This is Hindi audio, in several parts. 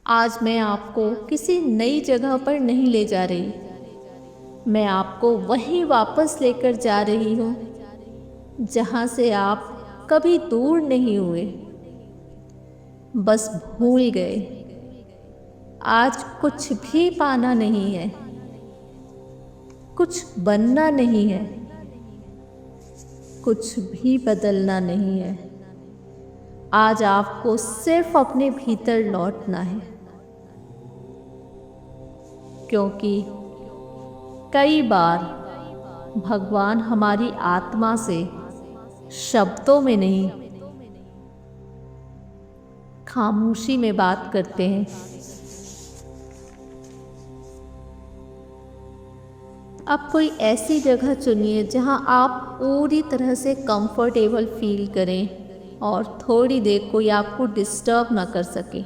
आज मैं आपको किसी नई जगह पर नहीं ले जा रही। मैं आपको वहीं वापस लेकर जा रही हूँ जहाँ से आप कभी दूर नहीं हुए, बस भूल गए। आज कुछ भी पाना नहीं है, कुछ बनना नहीं है, कुछ भी बदलना नहीं है। आज आपको सिर्फ अपने भीतर लौटना है, क्योंकि कई बार भगवान हमारी आत्मा से शब्दों में नहीं, खामोशी में बात करते हैं। अब कोई ऐसी जगह चुनिए जहां आप पूरी तरह से कंफर्टेबल फील करें और थोड़ी देर कोई आपको डिस्टर्ब ना कर सके।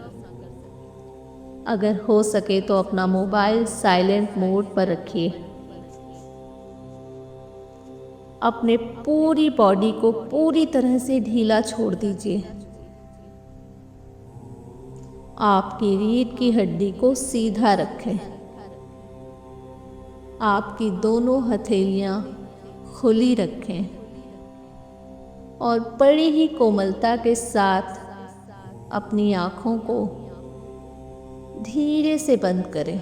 अगर हो सके तो अपना मोबाइल साइलेंट मोड पर रखिए। अपने पूरी बॉडी को पूरी तरह से ढीला छोड़ दीजिए। आपकी रीढ़ की हड्डी को सीधा रखें। आपकी दोनों हथेलियां खुली रखें और बड़ी ही कोमलता के साथ अपनी आँखों को धीरे से बंद करें।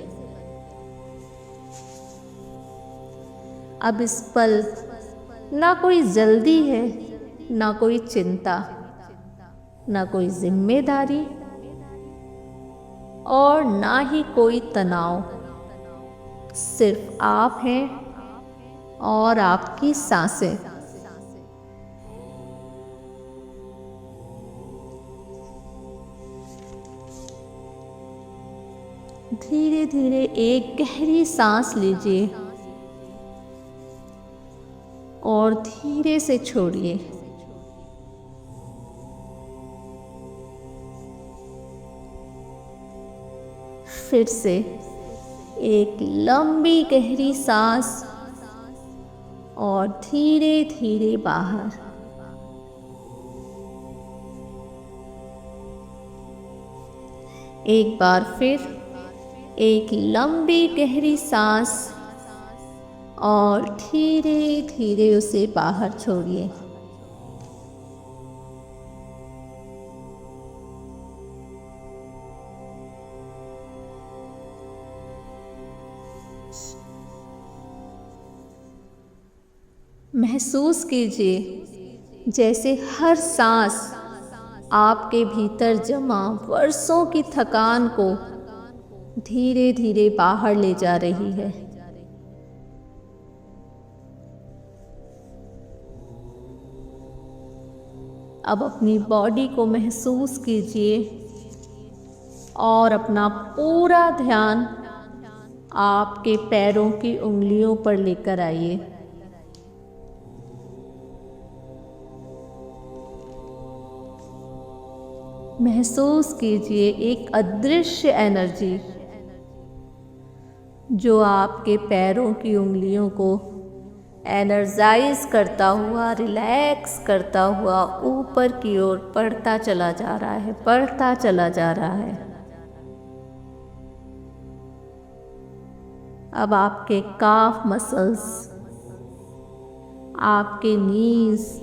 अब इस पल ना कोई जल्दी है, ना कोई चिंता, ना कोई जिम्मेदारी और ना ही कोई तनाव। सिर्फ आप हैं और आपकी सांसें। धीरे धीरे एक गहरी सांस लीजिए और धीरे से छोड़िए। फिर से एक लंबी गहरी सांस और धीरे धीरे बाहर। एक बार फिर एक लंबी गहरी सांस और धीरे धीरे उसे बाहर छोड़िए। महसूस कीजिए जैसे हर सांस आपके भीतर जमा वर्षों की थकान को धीरे धीरे बाहर ले जा रही है। अब अपनी बॉडी को महसूस कीजिए और अपना पूरा ध्यान आपके पैरों की उंगलियों पर लेकर आइए। महसूस कीजिए एक अदृश्य एनर्जी जो आपके पैरों की उंगलियों को एनर्जाइज करता हुआ, रिलैक्स करता हुआ ऊपर की ओर बढ़ता चला जा रहा है, बढ़ता चला जा रहा है। अब आपके काफ मसल्स, आपके नीज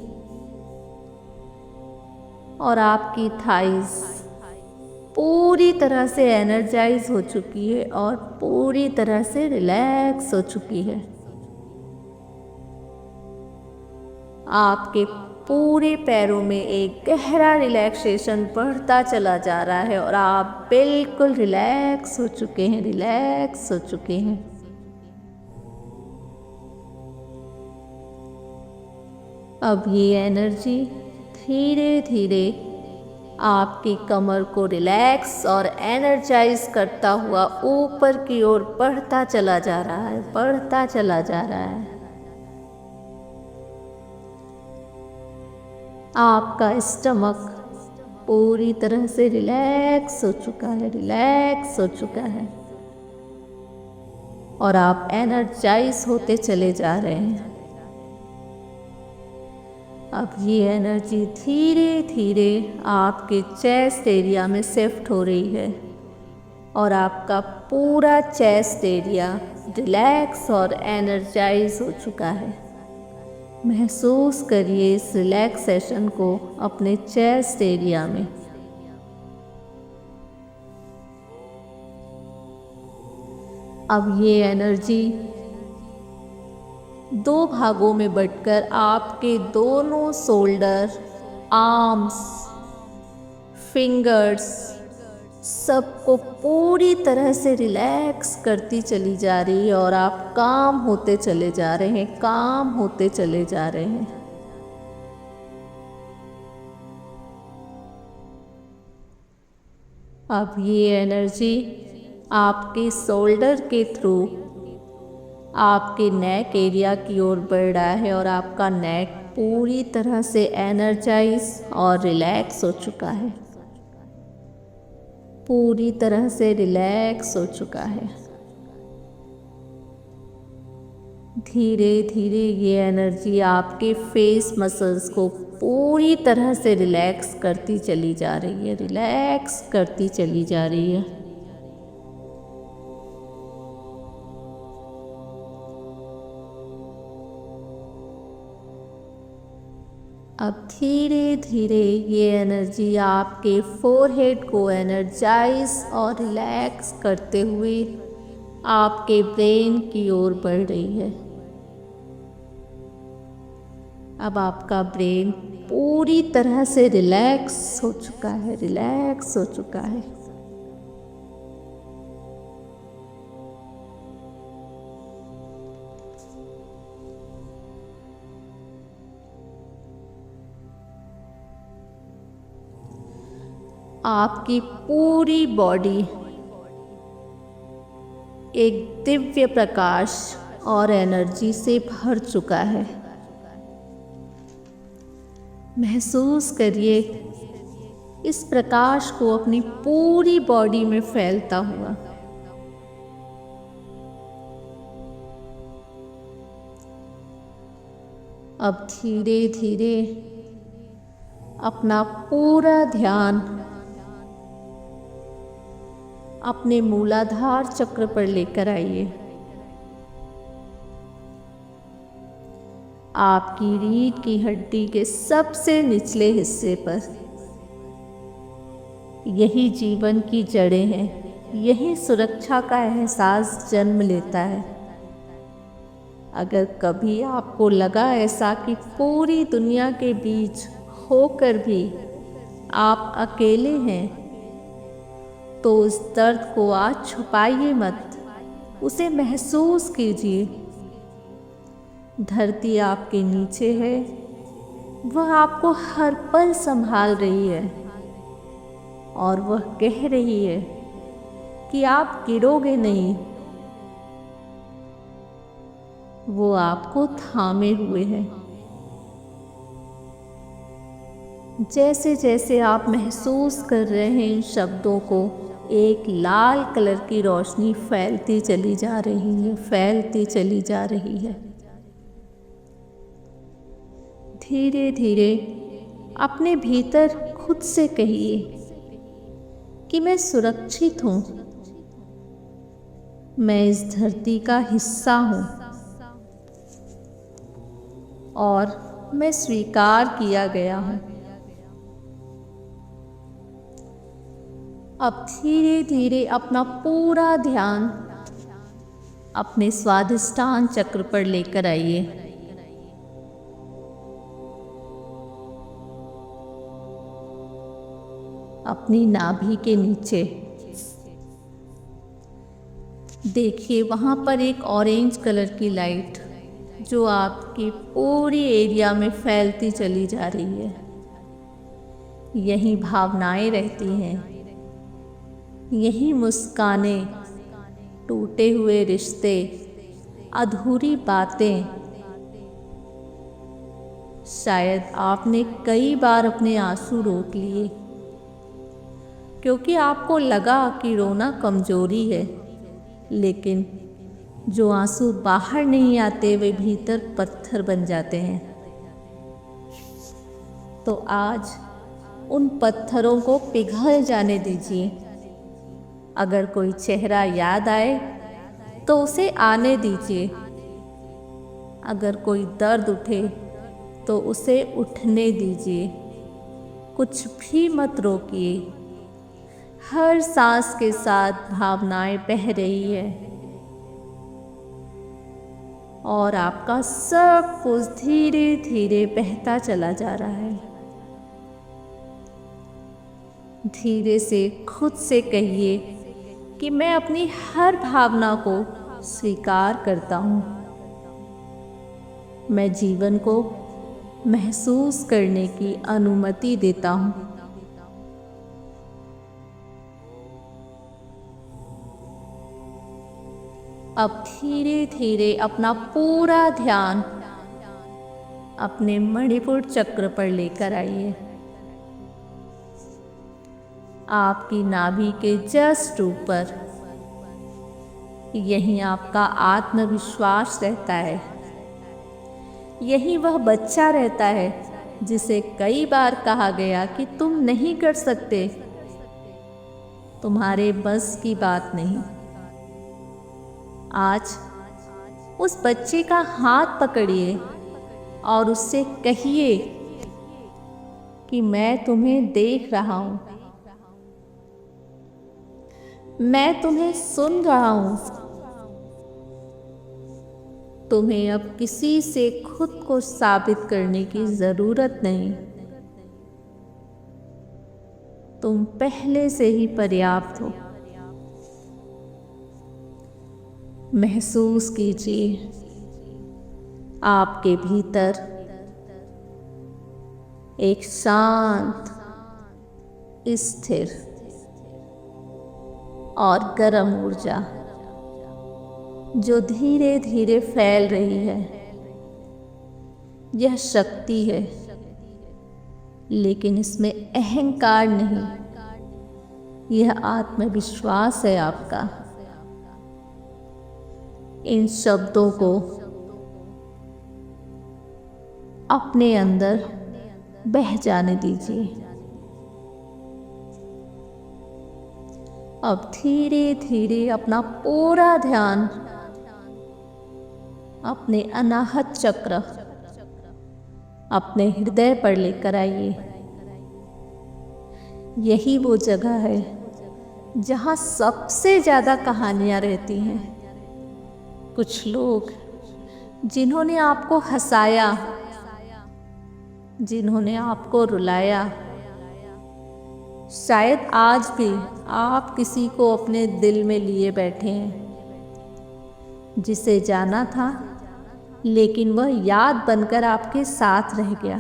और आपकी थाइस पूरी तरह से एनर्जाइज हो चुकी है और पूरी तरह से रिलैक्स हो चुकी है। आपके पूरे पैरों में एक गहरा रिलैक्सेशन बढ़ता चला जा रहा है और आप बिल्कुल रिलैक्स हो चुके हैं, रिलैक्स हो चुके हैं। अब ये एनर्जी धीरे धीरे आपकी कमर को रिलैक्स और एनर्जाइज करता हुआ ऊपर की ओर बढ़ता चला जा रहा है, बढ़ता चला जा रहा है। आपका स्टमक पूरी तरह से रिलैक्स हो चुका है, रिलैक्स हो चुका है और आप एनर्जाइज होते चले जा रहे हैं। अब ये एनर्जी धीरे धीरे आपके चेस्ट एरिया में शिफ्ट हो रही है। और आपका पूरा चेस्ट एरिया रिलैक्स और एनर्जाइज हो चुका है। महसूस करिए इस रिलैक्सेशन को अपने चेस्ट एरिया में। अब ये एनर्जी दो भागों में बंटकर आपके दोनों शोल्डर, आर्म्स, फिंगर्स सबको पूरी तरह से रिलैक्स करती चली जा रही है और आप काम होते चले जा रहे हैं, काम होते चले जा रहे हैं। अब ये एनर्जी आपके शोल्डर के थ्रू आपके नेक एरिया की ओर बढ़ रहा है और आपका नेक पूरी तरह से एनर्जाइज और रिलैक्स हो चुका है, पूरी तरह से रिलैक्स हो चुका है। धीरे धीरे ये एनर्जी आपके फेस मसल्स को पूरी तरह से रिलैक्स करती चली जा रही है, रिलैक्स करती चली जा रही है। अब धीरे धीरे ये एनर्जी आपके फोरहेड को एनर्जाइज और रिलैक्स करते हुए आपके ब्रेन की ओर बढ़ रही है। अब आपका ब्रेन पूरी तरह से रिलैक्स हो चुका है, रिलैक्स हो चुका है। आपकी पूरी बॉडी एक दिव्य प्रकाश और एनर्जी से भर चुका है। महसूस करिए इस प्रकाश को अपनी पूरी बॉडी में फैलता हुआ। अब धीरे धीरे अपना पूरा ध्यान अपने मूलाधार चक्र पर लेकर आइए। आपकी रीढ़ की हड्डी के सबसे निचले हिस्से पर। यही जीवन की जड़ें हैं, यही सुरक्षा का एहसास जन्म लेता है। अगर कभी आपको लगा ऐसा कि पूरी दुनिया के बीच होकर भी आप अकेले हैं, तो उस दर्द को आज छुपाइए मत, उसे महसूस कीजिए। धरती आपके नीचे है, वह आपको हर पल संभाल रही है और वह कह रही है कि आप गिरोगे नहीं। वो आपको थामे हुए है। जैसे जैसे आप महसूस कर रहे हैं इन शब्दों को, एक लाल कलर की रोशनी फैलती चली जा रही है, फैलती चली जा रही है। धीरे धीरे अपने भीतर खुद से कहिए कि मैं सुरक्षित हूँ, मैं इस धरती का हिस्सा हूँ और मैं स्वीकार किया गया हूँ। अब धीरे धीरे अपना पूरा ध्यान अपने स्वादिष्टान चक्र पर लेकर आइए। अपनी नाभि के नीचे देखिए, वहाँ पर एक ऑरेंज कलर की लाइट जो आपकी पूरी एरिया में फैलती चली जा रही है। यही भावनाएं रहती हैं, यही मुस्कानें, टूटे हुए रिश्ते, अधूरी बातें। शायद आपने कई बार अपने आंसू रोक लिए क्योंकि आपको लगा कि रोना कमजोरी है, लेकिन जो आंसू बाहर नहीं आते वे भीतर पत्थर बन जाते हैं। तो आज उन पत्थरों को पिघल जाने दीजिए। अगर कोई चेहरा याद आए तो उसे आने दीजिए। अगर कोई दर्द उठे तो उसे उठने दीजिए। कुछ भी मत रोकिए। हर सांस के साथ भावनाएं बह रही है और आपका सब कुछ धीरे धीरे बहता चला जा रहा है। धीरे से खुद से कहिए कि मैं अपनी हर भावना को स्वीकार करता हूँ। मैं जीवन को महसूस करने की अनुमति देता हूँ। अब धीरे धीरे अपना पूरा ध्यान अपने मणिपुर चक्र पर लेकर आइए। आपकी नाभि के जस्ट ऊपर यहीं आपका आत्मविश्वास रहता है। यही वह बच्चा रहता है जिसे कई बार कहा गया कि तुम नहीं कर सकते, तुम्हारे बस की बात नहीं। आज उस बच्चे का हाथ पकड़िए और उससे कहिए कि मैं तुम्हें देख रहा हूं, मैं तुम्हें सुन रहा हूं। तुम्हें अब किसी से खुद को साबित करने की जरूरत नहीं। तुम पहले से ही पर्याप्त हो। महसूस कीजिए आपके भीतर एक शांत, स्थिर और गर्म ऊर्जा जो धीरे धीरे फैल रही है। यह शक्ति है, लेकिन इसमें अहंकार नहीं। यह आत्मविश्वास है आपका। इन शब्दों को अपने अंदर बह जाने दीजिए। अब धीरे धीरे अपना पूरा ध्यान अपने अनाहत चक्र, अपने हृदय पर लेकर आइए। यही वो जगह है जहाँ सबसे ज़्यादा कहानियाँ रहती हैं। कुछ लोग जिन्होंने आपको हंसाया, जिन्होंने आपको रुलाया, शायद आज भी आप किसी को अपने दिल में लिए बैठे हैं जिसे जाना था, लेकिन वह याद बनकर आपके साथ रह गया।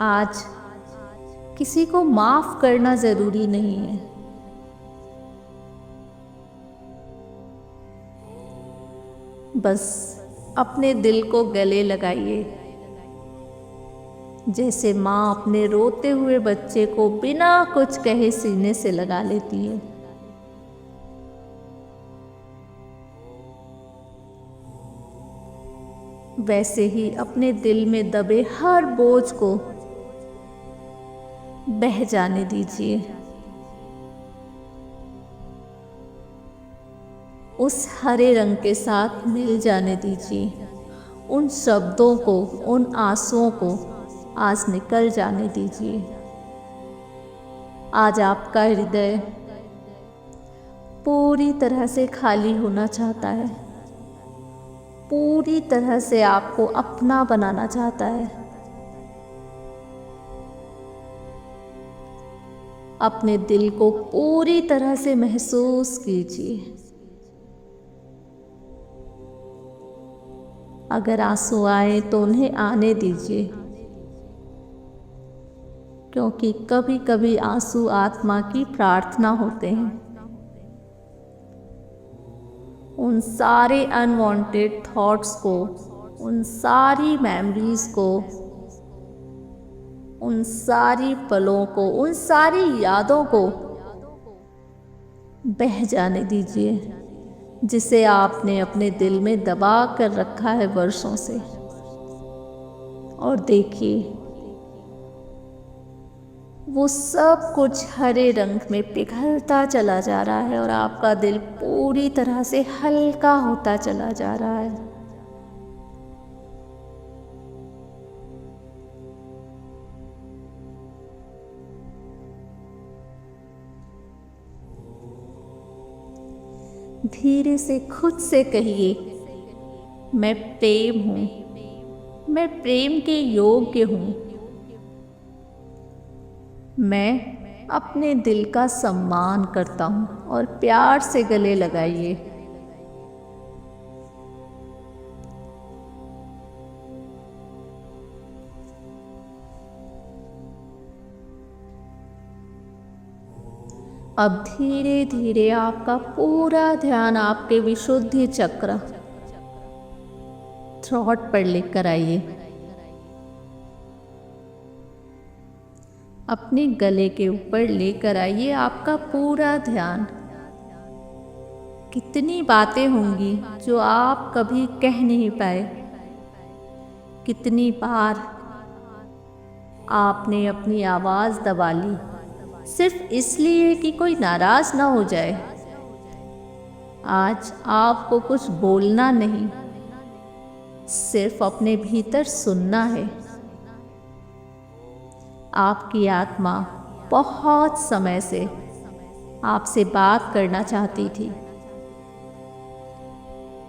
आज किसी को माफ करना जरूरी नहीं है। बस अपने दिल को गले लगाइए, जैसे माँ अपने रोते हुए बच्चे को बिना कुछ कहे सीने से लगा लेती है। वैसे ही अपने दिल में दबे हर बोझ को बह जाने दीजिए। उस हरे रंग के साथ मिल जाने दीजिए। उन शब्दों को, उन आंसुओं को आज निकल जाने दीजिए। आज आपका हृदय पूरी तरह से खाली होना चाहता है, पूरी तरह से आपको अपना बनाना चाहता है। अपने दिल को पूरी तरह से महसूस कीजिए। अगर आंसू आए तो उन्हें आने दीजिए, क्योंकि कभी कभी आंसू आत्मा की प्रार्थना होते हैं। उन सारे अनवांटेड थॉट्स को, उन सारी मेमोरीज को, उन सारी पलों को, उन सारी यादों को बह जाने दीजिए, जिसे आपने अपने दिल में दबा कर रखा है वर्षों से। और देखिए, वो सब कुछ हरे रंग में पिघलता चला जा रहा है और आपका दिल पूरी तरह से हल्का होता चला जा रहा है। धीरे से खुद से कहिए, मैं प्रेम हूँ, मैं प्रेम के योग्य हूँ। मैं अपने दिल का सम्मान करता हूँ और प्यार से गले लगाइए। अब धीरे धीरे आपका पूरा ध्यान आपके विशुद्धि चक्र थ्रोट पर लेकर आइए। अपने गले के ऊपर लेकर आइए आपका पूरा ध्यान। कितनी बातें होंगी जो आप कभी कह नहीं पाए, कितनी बार आपने अपनी आवाज़ दबा ली सिर्फ इसलिए कि कोई नाराज ना हो जाए। आज आपको कुछ बोलना नहीं, सिर्फ अपने भीतर सुनना है। आपकी आत्मा बहुत समय से आपसे बात करना चाहती थी।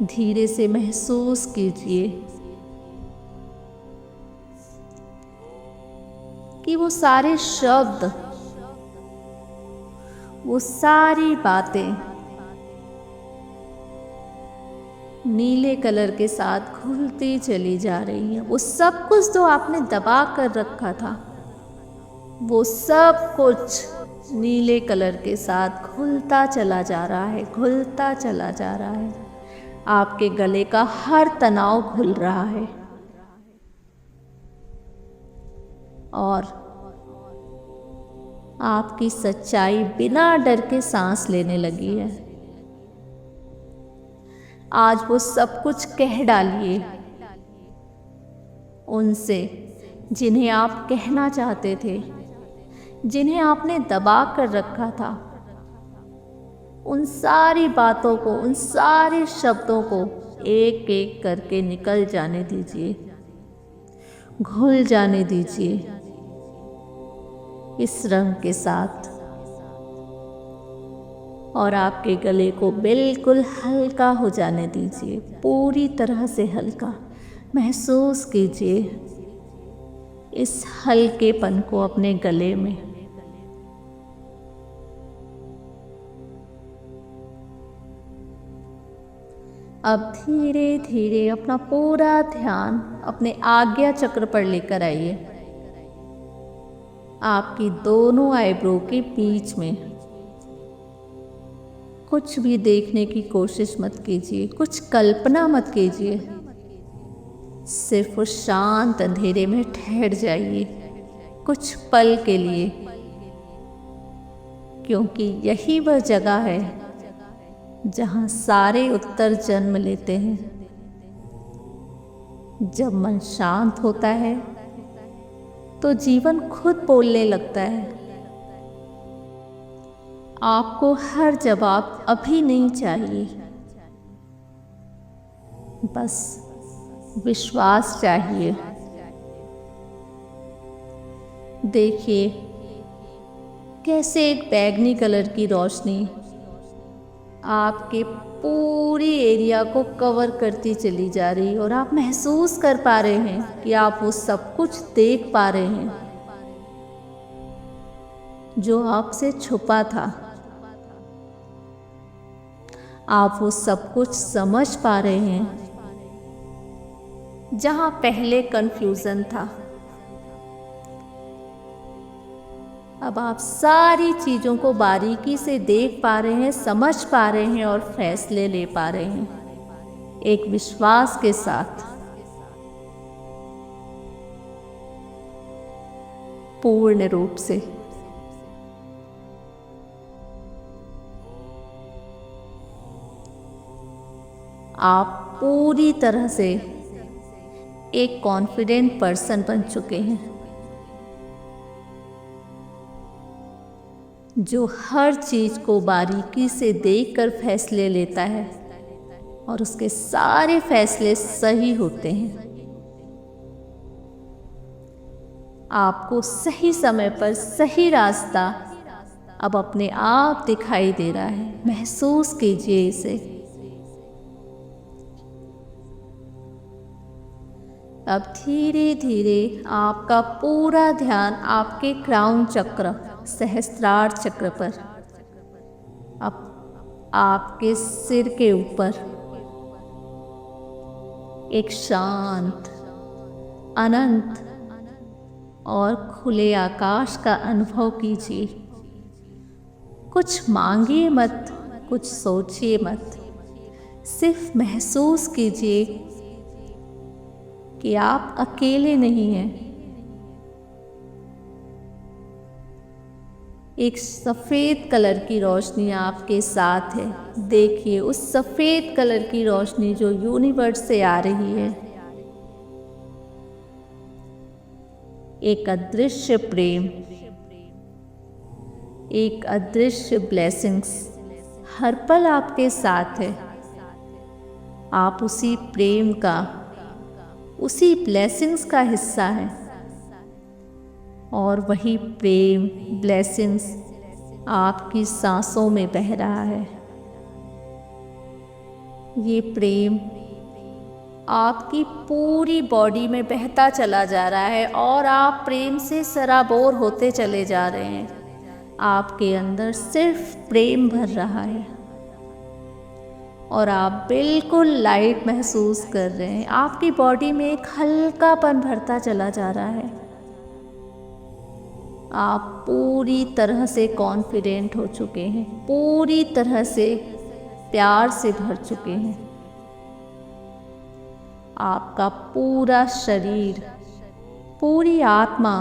धीरे से महसूस कीजिए कि वो सारे शब्द, वो सारी बातें नीले कलर के साथ घुलती चली जा रही हैं। वो सब कुछ जो आपने दबा कर रखा था, वो सब कुछ नीले कलर के साथ घुलता चला जा रहा है, घुलता चला जा रहा है। आपके गले का हर तनाव घुल रहा है और आपकी सच्चाई बिना डर के सांस लेने लगी है। आज वो सब कुछ कह डालिए उनसे जिन्हें आप कहना चाहते थे, जिन्हें आपने दबा कर रखा था। उन सारी बातों को, उन सारे शब्दों को एक एक करके निकल जाने दीजिए, घुल जाने दीजिए इस रंग के साथ, और आपके गले को बिल्कुल हल्का हो जाने दीजिए, पूरी तरह से हल्का। महसूस कीजिए इस हल्केपन को अपने गले में। अब धीरे धीरे अपना पूरा ध्यान अपने आज्ञा चक्र पर लेकर आइए। आपकी दोनों आईब्रो के बीच में कुछ भी देखने की कोशिश मत कीजिए, कुछ कल्पना मत कीजिए। सिर्फ उस शांत अंधेरे में ठहर जाइए कुछ पल के लिए, क्योंकि यही वह जगह है जहाँ सारे उत्तर जन्म लेते हैं। जब मन शांत होता है तो जीवन खुद बोलने लगता है। आपको हर जवाब अभी नहीं चाहिए, बस विश्वास चाहिए। देखिए कैसे एक बैगनी कलर की रोशनी आपके पूरी एरिया को कवर करती चली जा रही है और आप महसूस कर पा रहे हैं कि आप वो सब कुछ देख पा रहे हैं जो आपसे छुपा था। आप वो सब कुछ समझ पा रहे हैं जहां पहले कंफ्यूजन था। अब आप सारी चीज़ों को बारीकी से देख पा रहे हैं, समझ पा रहे हैं और फैसले ले पा रहे हैं एक विश्वास के साथ, पूर्ण रूप से। आप पूरी तरह से एक कॉन्फिडेंट पर्सन बन चुके हैं। जो हर चीज को बारीकी से देखकर फैसले लेता है और उसके सारे फैसले सही होते हैं। आपको सही समय पर सही रास्ता अब अपने आप दिखाई दे रहा है। महसूस कीजिए इसे। अब धीरे धीरे आपका पूरा ध्यान आपके क्राउन चक्र, सहस्त्रार चक्र पर, अब आपके सिर के ऊपर एक शांत, अनंत और खुले आकाश का अनुभव कीजिए। कुछ मांगिए मत, कुछ सोचिए मत, सिर्फ महसूस कीजिए कि आप अकेले नहीं हैं। एक सफ़ेद कलर की रोशनी आपके साथ है। देखिए उस सफ़ेद कलर की रोशनी जो यूनिवर्स से आ रही है। एक अदृश्य प्रेम, एक अदृश्य ब्लेसिंग्स हर पल आपके साथ है। आप उसी प्रेम का, उसी ब्लेसिंग्स का हिस्सा है और वही प्रेम, ब्लेसिंग्स आपकी सांसों में बह रहा है। ये प्रेम आपकी पूरी बॉडी में बहता चला जा रहा है और आप प्रेम से सराबोर होते चले जा रहे हैं। आपके अंदर सिर्फ प्रेम भर रहा है और आप बिल्कुल लाइट महसूस कर रहे हैं। आपकी बॉडी में एक हल्कापन भरता चला जा रहा है। आप पूरी तरह से कॉन्फिडेंट हो चुके हैं, पूरी तरह से प्यार से भर चुके हैं। आपका पूरा शरीर, पूरी आत्मा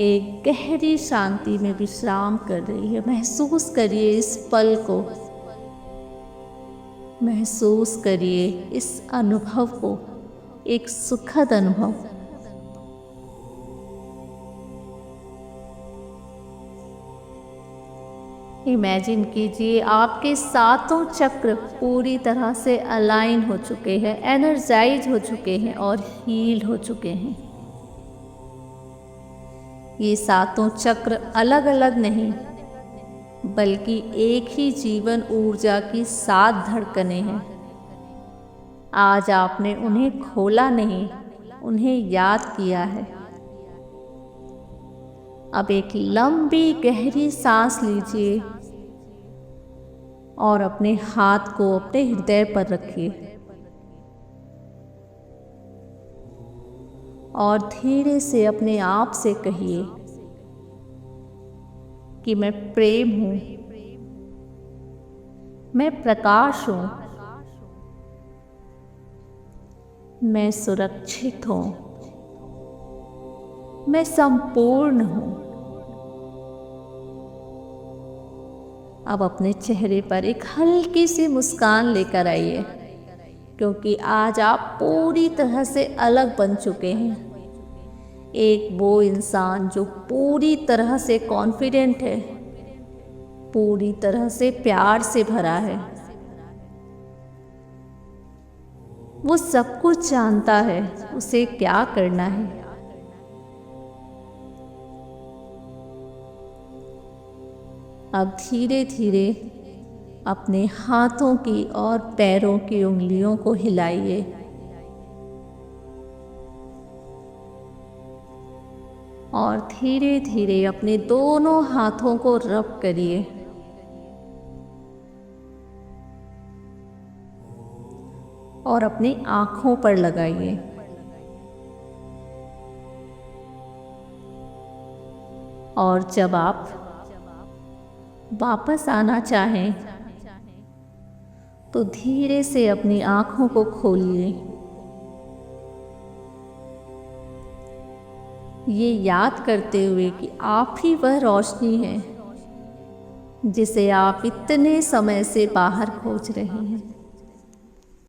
एक गहरी शांति में विश्राम कर रही है। महसूस करिए इस पल को, महसूस करिए इस अनुभव को, एक सुखद अनुभव। इमेजिन कीजिए आपके सातों चक्र पूरी तरह से अलाइन हो चुके हैं, एनर्जाइज हो चुके हैं और हील हो चुके हैं। ये सातों चक्र अलग अलग नहीं, बल्कि एक ही जीवन ऊर्जा की 7 धड़कनें हैं। आज आपने उन्हें खोला नहीं, उन्हें याद किया है। अब एक लंबी गहरी सांस लीजिए और अपने हाथ को अपने हृदय पर रखिए और धीरे से अपने आप से कहिए कि मैं प्रेम हूं, मैं प्रकाश हूं, मैं सुरक्षित हूं, मैं संपूर्ण हूं। अब अपने चेहरे पर एक हल्की सी मुस्कान लेकर आइए, क्योंकि आज आप पूरी तरह से अलग बन चुके हैं। एक वो इंसान जो पूरी तरह से कॉन्फिडेंट है, पूरी तरह से प्यार से भरा है। वो सब कुछ जानता है उसे क्या करना है। अब धीरे धीरे अपने हाथों की और पैरों की उंगलियों को हिलाइए और धीरे धीरे अपने दोनों हाथों को रब करिए और अपनी आंखों पर लगाइए। और जब आप वापस आना चाहें तो धीरे से अपनी आंखों को खोलिए। ये याद करते हुए कि आप ही वह रोशनी है जिसे आप इतने समय से बाहर खोज रहे हैं।